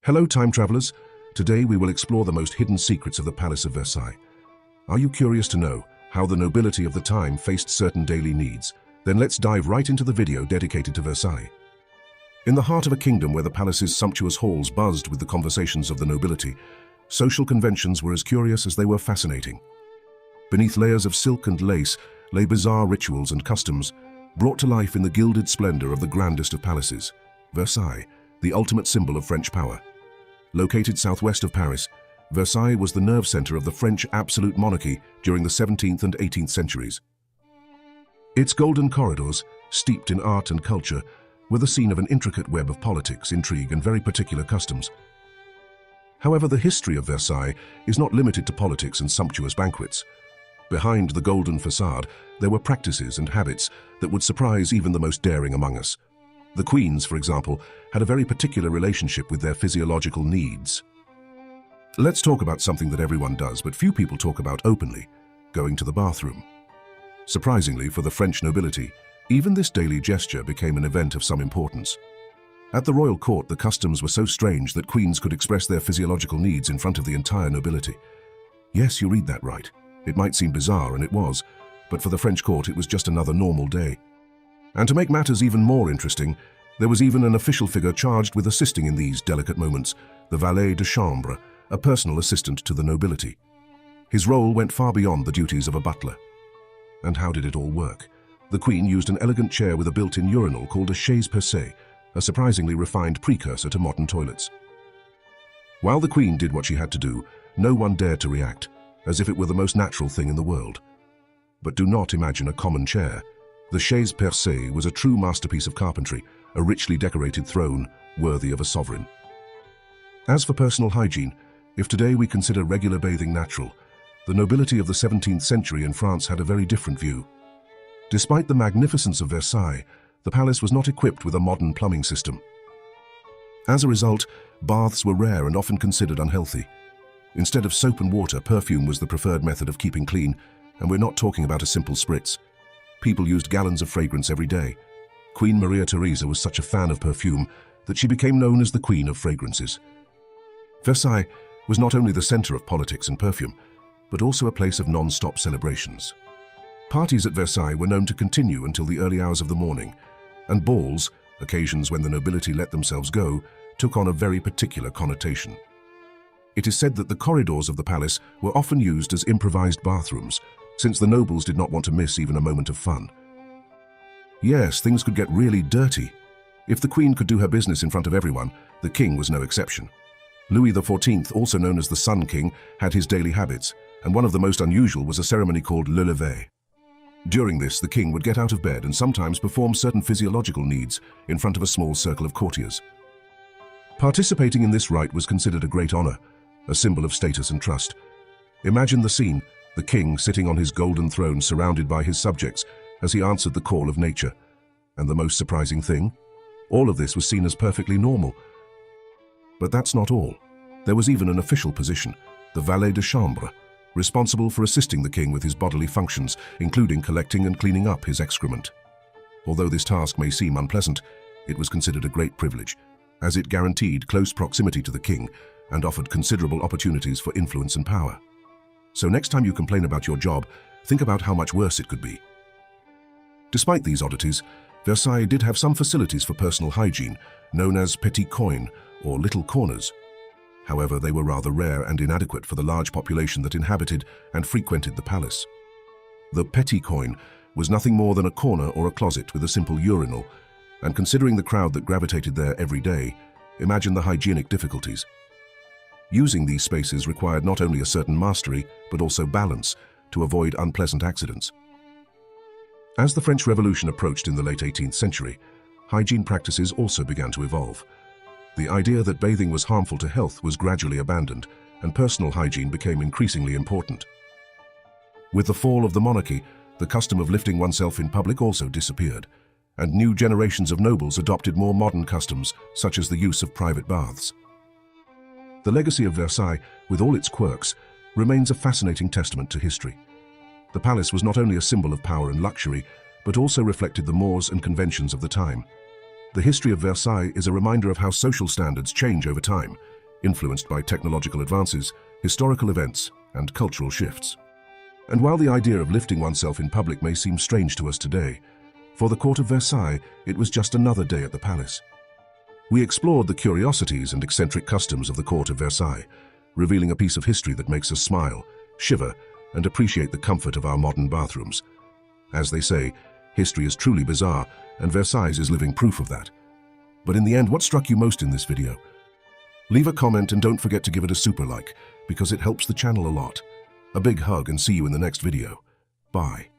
Hello, time travelers. Today we will explore the most hidden secrets of the Palace of Versailles. Are you curious to know how the nobility of the time faced certain daily needs? Then let's dive right into the video dedicated to Versailles. In the heart of a kingdom where the palace's sumptuous halls buzzed with the conversations of the nobility, social conventions were as curious as they were fascinating. Beneath layers of silk and lace lay bizarre rituals and customs, brought to life in the gilded splendor of the grandest of palaces, Versailles, the ultimate symbol of French power. Located southwest of Paris, Versailles was the nerve center of the French absolute monarchy during the 17th and 18th centuries. Its golden corridors, steeped in art and culture, were the scene of an intricate web of politics, intrigue, and very particular customs. However, the history of Versailles is not limited to politics and sumptuous banquets. Behind the golden facade, there were practices and habits that would surprise even the most daring among us. The queens, for example, had a very particular relationship with their physiological needs. Let's talk about something that everyone does, but few people talk about openly: going to the bathroom. Surprisingly for the French nobility, even this daily gesture became an event of some importance. At the royal court, the customs were so strange that queens could express their physiological needs in front of the entire nobility. Yes, you read that right. It might seem bizarre, and it was, but for the French court it was just another normal day. And to make matters even more interesting, there was even an official figure charged with assisting in these delicate moments, the valet de chambre, a personal assistant to the nobility. His role went far beyond the duties of a butler. And how did it all work? The queen used an elegant chair with a built-in urinal called a chaise percée, a surprisingly refined precursor to modern toilets. While the queen did what she had to do, no one dared to react, as if it were the most natural thing in the world. But do not imagine a common chair. The chaise percée was a true masterpiece of carpentry, a richly decorated throne worthy of a sovereign. As for personal hygiene, if today we consider regular bathing natural, the nobility of the 17th century in France had a very different view. Despite the magnificence of Versailles, the palace was not equipped with a modern plumbing system. As a result, baths were rare and often considered unhealthy. Instead of soap and water, perfume was the preferred method of keeping clean, and we're not talking about a simple spritz. People used gallons of fragrance every day. Queen Maria Theresa was such a fan of perfume that she became known as the Queen of Fragrances. Versailles was not only the center of politics and perfume, but also a place of non-stop celebrations. Parties at Versailles were known to continue until the early hours of the morning, and balls, occasions when the nobility let themselves go, took on a very particular connotation. It is said that the corridors of the palace were often used as improvised bathrooms, since the nobles did not want to miss even a moment of fun. Yes, things could get really dirty. If the queen could do her business in front of everyone, the king was no exception. Louis XIV, also known as the Sun King, had his daily habits, and one of the most unusual was a ceremony called le lever. During this, the king would get out of bed and sometimes perform certain physiological needs in front of a small circle of courtiers. Participating in this rite was considered a great honor, a symbol of status and trust. Imagine the scene: the king sitting on his golden throne surrounded by his subjects as he answered the call of nature. And the most surprising thing? All of this was seen as perfectly normal. But that's not all. There was even an official position, the valet de chambre, responsible for assisting the king with his bodily functions, including collecting and cleaning up his excrement. Although this task may seem unpleasant, it was considered a great privilege, as it guaranteed close proximity to the king and offered considerable opportunities for influence and power. So next time you complain about your job, think about how much worse it could be. Despite these oddities, Versailles did have some facilities for personal hygiene, known as petits coins, or little corners. However, they were rather rare and inadequate for the large population that inhabited and frequented the palace. The petit coin was nothing more than a corner or a closet with a simple urinal, and considering the crowd that gravitated there every day, imagine the hygienic difficulties. Using these spaces required not only a certain mastery, but also balance to avoid unpleasant accidents. As the French Revolution approached in the late 18th century, hygiene practices also began to evolve. The idea that bathing was harmful to health was gradually abandoned, and personal hygiene became increasingly important. With the fall of the monarchy, the custom of lifting oneself in public also disappeared, and new generations of nobles adopted more modern customs, such as the use of private baths. The legacy of Versailles, with all its quirks, remains a fascinating testament to history. The palace was not only a symbol of power and luxury, but also reflected the mores and conventions of the time. The history of Versailles is a reminder of how social standards change over time, influenced by technological advances, historical events, and cultural shifts. And while the idea of lifting oneself in public may seem strange to us today, for the court of Versailles, it was just another day at the palace. We explored the curiosities and eccentric customs of the court of Versailles, revealing a piece of history that makes us smile, shiver, and appreciate the comfort of our modern bathrooms. As they say, history is truly bizarre, and Versailles is living proof of that. But in the end, what struck you most in this video? Leave a comment and don't forget to give it a super like, because it helps the channel a lot. A big hug and see you in the next video. Bye.